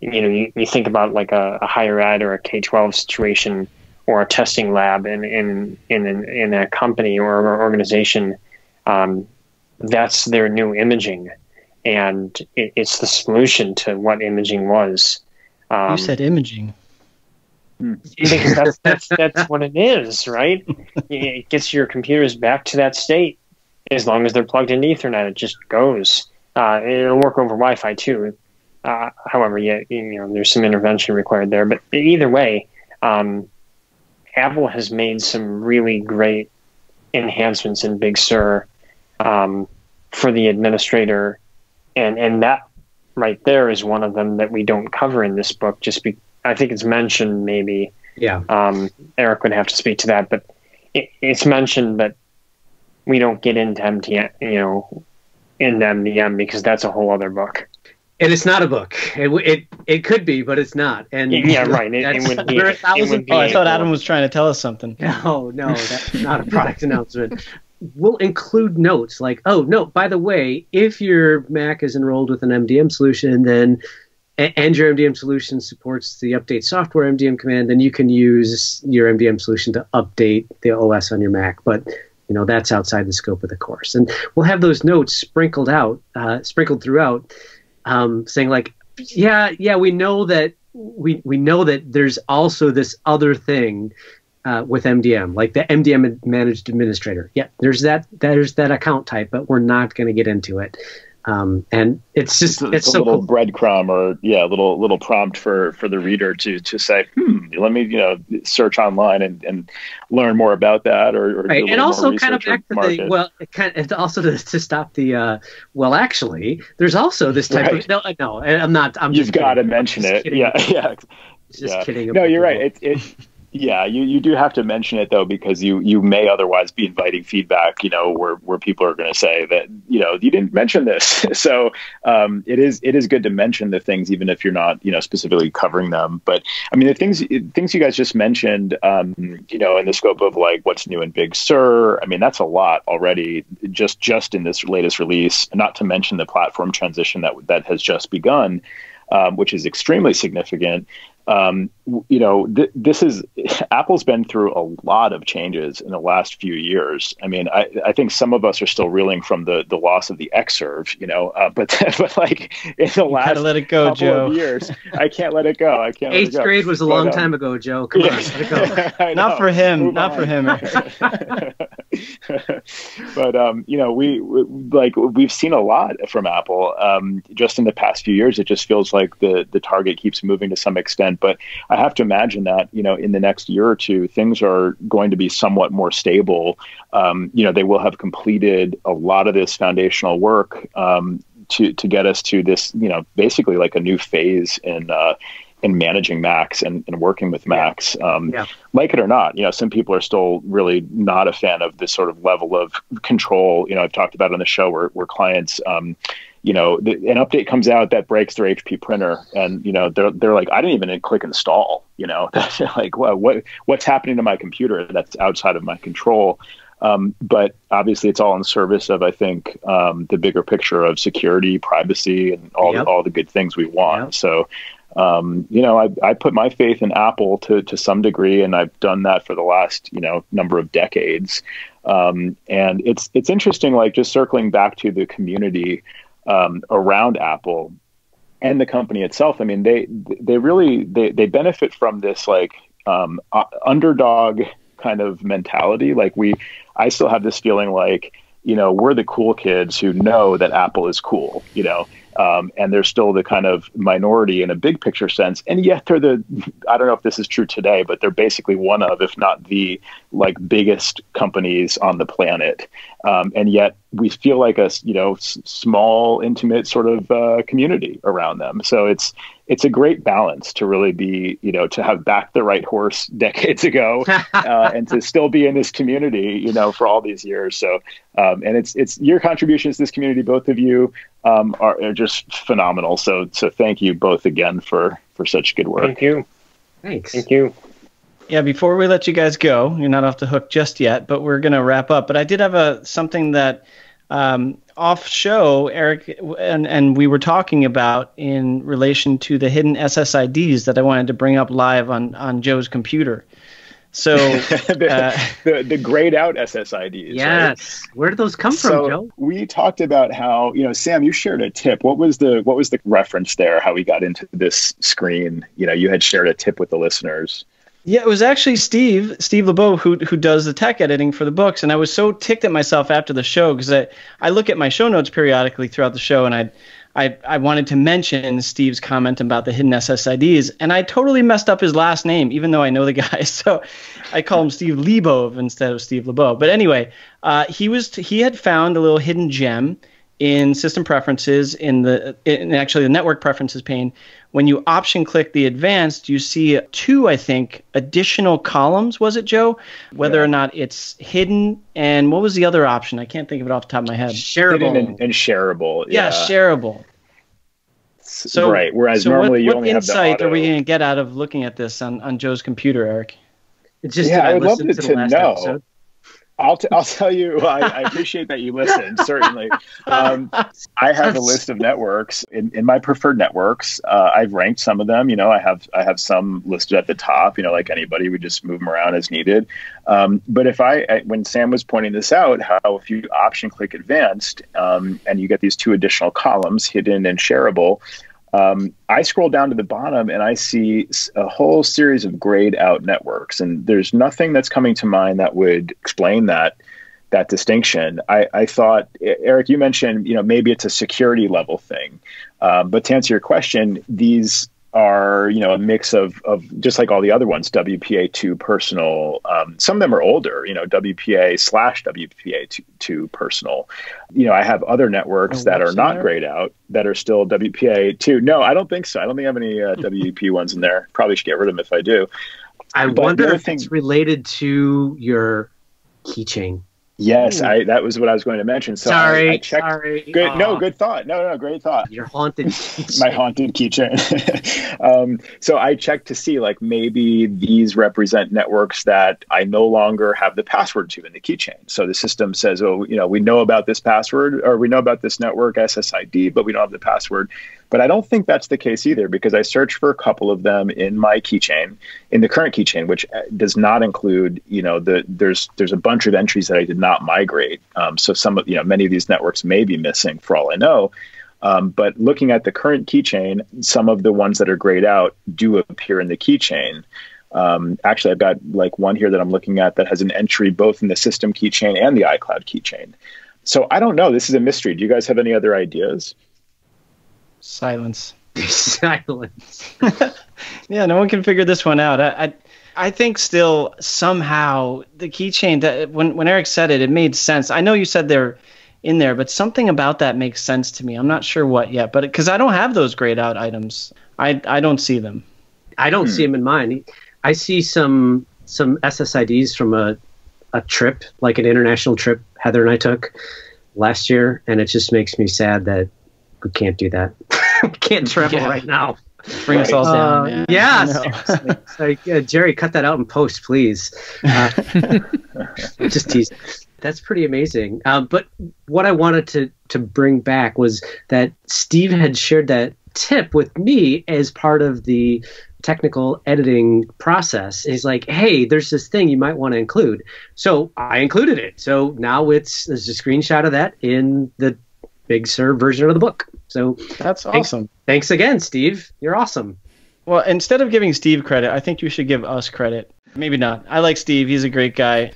you think about like a higher ed or a K-12 situation or a testing lab in a company or an organization, that's their new imaging, and it's the solution to what imaging was. You said imaging. Because that's what it is, right? It gets your computers back to that state as long as they're plugged into Ethernet. It just goes. It'll work over Wi-Fi too. However, there's some intervention required there. But either way, Apple has made some really great enhancements in Big Sur for the administrator, and that right there is one of them that we don't cover in this book. I think it's mentioned maybe. Yeah. Eric would have to speak to that, but it's mentioned, but we don't get into MDM, into MDM because that's a whole other book. And it's not a book. It could be, but it's not. And yeah, right. It would be. I thought Adam was trying to tell us something. No, that's not a product announcement. We'll include notes like, oh no, by the way, if your Mac is enrolled with an MDM solution, then and your MDM solution supports the update software MDM command, then you can use your MDM solution to update the OS on your Mac. But that's outside the scope of the course. And we'll have those notes sprinkled throughout. Saying like, yeah, we know that there's also this other thing with MDM, like the MDM managed administrator. Yeah, there's that account type, but we're not going to get into it. And it's just it's a so little cool. breadcrumb or a little prompt for the reader to say, let me search online and learn more about that or right. Do a and also more kind of back to market. the well, and also to stop the actually, there's also this type right. of no, I'm not. You've got to mention it. Kidding. Yeah. Just kidding. No, you're right. Yeah, you do have to mention it though, because you may otherwise be inviting feedback, where people are going to say that, you didn't mention this. So it is good to mention the things, even if you're not, specifically covering them. But I mean, the things you guys just mentioned, in the scope of like what's new in Big Sur, I mean, that's a lot already just in this latest release, not to mention the platform transition that has just begun, which is extremely significant. This is Apple's been through a lot of changes in the last few years. I mean, I think some of us are still reeling from the loss of the Xserve, but like in the last let it go, couple Joe. of years, I can't let it go. Eighth grade was a long time ago, Joe. Come on, let it go. Not for him. Not for him. But we've seen a lot from Apple just in the past few years. It just feels like the target keeps moving to some extent. But I have to imagine that, in the next year or two, things are going to be somewhat more stable. They will have completed a lot of this foundational work to get us to this, basically like a new phase in managing Macs and working with Macs. Like it or not, some people are still really not a fan of this sort of level of control. I've talked about on the show where clients, an update comes out that breaks their HP printer, and they're like, I didn't even click install. That's like, well, what's happening to my computer that's outside of my control? But obviously, it's all in service of, I think, the bigger picture of security, privacy, and all the good things we want. Yep. So. I put my faith in Apple to some degree, and I've done that for the last, number of decades. And it's interesting, like just circling back to the community around Apple. and the company itself. I mean, they really benefit from this like underdog kind of mentality. Like I still have this feeling like, we're the cool kids who know that Apple is cool, and they're still the kind of minority in a big picture sense. And yet they're I don't know if this is true today, but they're basically one of, if not the like biggest companies on the planet. And yet we feel like a, small, intimate sort of community around them. So it's a great balance to really be, to have backed the right horse decades ago and to still be in this community, for all these years. So, and it's your contributions to this community, both of you, are just phenomenal. So thank you both again for such good work. Thank you. Thanks. Thank you. Yeah, before we let you guys go, you're not off the hook just yet, but we're going to wrap up. But I did have something that off show, Eric, and we were talking about in relation to the hidden SSIDs that I wanted to bring up live on Joe's computer. So the grayed out SSIDs. Yes. Right? Where did those come from, Joe? We talked about how, Sam, you shared a tip. What was the reference there? How we got into this screen? You had shared a tip with the listeners. Yeah, it was actually Steve LeBeau who does the tech editing for the books, and I was so ticked at myself after the show because I look at my show notes periodically throughout the show, and I wanted to mention Steve's comment about the hidden SSIDs, and I totally messed up his last name, even though I know the guy. So I call him Steve LeBeau instead of Steve LeBeau. But anyway, he had found a little hidden gem in system preferences in actually the network preferences pane. When you option click the advanced, you see 2, I think, additional columns. Was it, Joe? Whether or not it's hidden, and what was the other option? I can't think of it off the top of my head. Shareable. Hidden and shareable. Yeah, shareable. So right. Whereas normally you only have the auto. What insight are we going to get out of looking at this on Joe's computer, Eric? It's just I would love to know. Episode. I'll tell you, I appreciate that you listened, certainly. I have a list of networks in my preferred networks. I've ranked some of them. I have some listed at the top, like anybody, we just move them around as needed. But when Sam was pointing this out, how if you option click advanced and you get these 2 additional columns, hidden and shareable, I scroll down to the bottom and I see a whole series of grayed out networks, and there's nothing that's coming to mind that would explain that distinction. I thought, Eric, you mentioned, maybe it's a security level thing, but to answer your question, these are, a mix of just like all the other ones, WPA2 personal. Some of them are older, WPA/WPA2 personal. I have other networks that are not grayed out that are still WPA2. No, I don't think so. I don't think I have any WP ones in there. Probably should get rid of them if I do. I wonder if it's related to your keychain. Yes, that was what I was going to mention. So I checked. Sorry. Good, no, good thought. No, great thought. Your haunted keychain. My haunted keychain. So I checked to see, like, maybe these represent networks that I no longer have the password to in the keychain. So the system says, oh, we know about this password, or we know about this network SSID, but we don't have the password. But I don't think that's the case either, because I searched for a couple of them in my keychain, in the current keychain, which does not include, there's a bunch of entries that I did not migrate. So many of these networks may be missing for all I know. But looking at the current keychain, some of the ones that are grayed out do appear in the keychain. Actually, I've got like one here that I'm looking at that has an entry both in the system keychain and the iCloud keychain. So I don't know. This is a mystery. Do you guys have any other ideas? Silence. Silence. Yeah, no one can figure this one out. I think still somehow the keychain, that when Eric said it made sense. I know you said they're in there, but something about that makes sense to me. I'm not sure what yet, but because I don't have those grayed out items, I don't see them. I don't see them in mine. I see some SSIDs from a trip, like an international trip Heather and I took last year, and it just makes me sad that we can't do that. We can't travel right now. Bring us all down. Yeah, seriously. Like, Jerry, cut that out in post, please. Just tease. That's pretty amazing. But what I wanted to bring back was that Steve had shared that tip with me as part of the technical editing process. He's like, hey, there's this thing you might want to include. So I included it. So now there's a screenshot of that in the Big Sur version of the book. So that's awesome. Thanks again, Steve. You're awesome. Well, instead of giving Steve credit, I think you should give us credit. Maybe not. I like Steve. He's a great guy.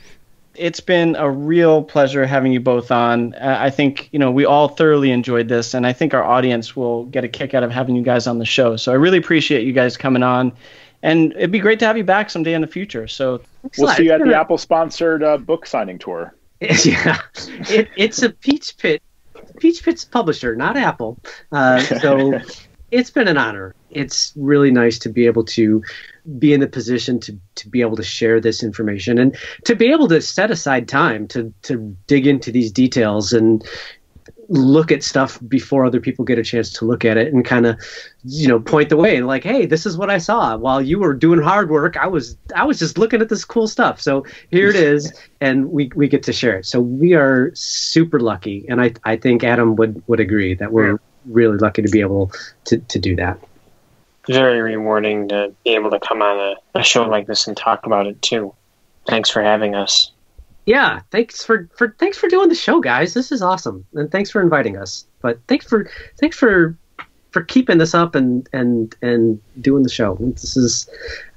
It's been a real pleasure having you both on. I think, we all thoroughly enjoyed this, and I think our audience will get a kick out of having you guys on the show. So I really appreciate you guys coming on, and it'd be great to have you back someday in the future. So we'll see you at the Apple-sponsored book signing tour. Yeah, it's a Peach Pit's publisher, not Apple. So it's been an honor. It's really nice to be able to be in the position to be able to share this information and to be able to set aside time to dig into these details and look at stuff before other people get a chance to look at it and kind of, point the way and like, hey, this is what I saw while you were doing hard work. I was just looking at this cool stuff. So here it is, and we get to share it. So we are super lucky, and I think Adam would agree that we're really lucky to be able to do that. Very rewarding to be able to come on a show like this and talk about it too. Thanks for having us. Yeah, thanks for doing the show, guys. This is awesome, and thanks for inviting us. But thanks for keeping this up and doing the show.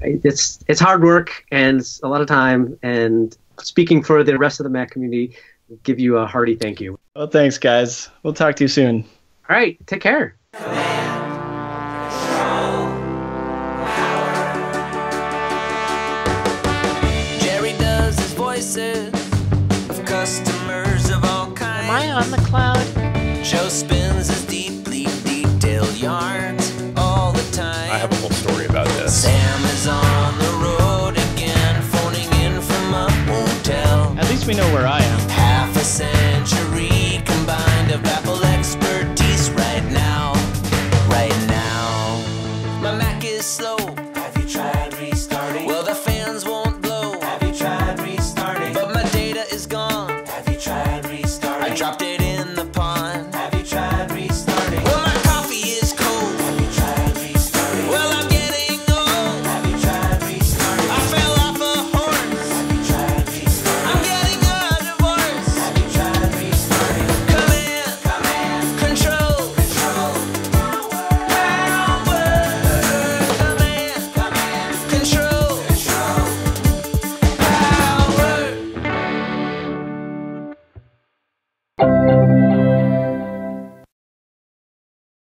It's hard work and it's a lot of time. And speaking for the rest of the Mac community, give you a hearty thank you. Well, thanks, guys. We'll talk to you soon. All right, take care. Of customers of all kinds. Am I on the cloud? Joe spins his deeply detailed yarns all the time. I have a whole story about this. Sam is on the road again, phoning in from a hotel. At least we know where I am. Half a century combined of Apple expertise right now. Right now. My Mac is slow. Have you tried restarting? Well, the fans won't blow. Have you tried restarting? But my data is gone. Have you tried restarting? I dropped it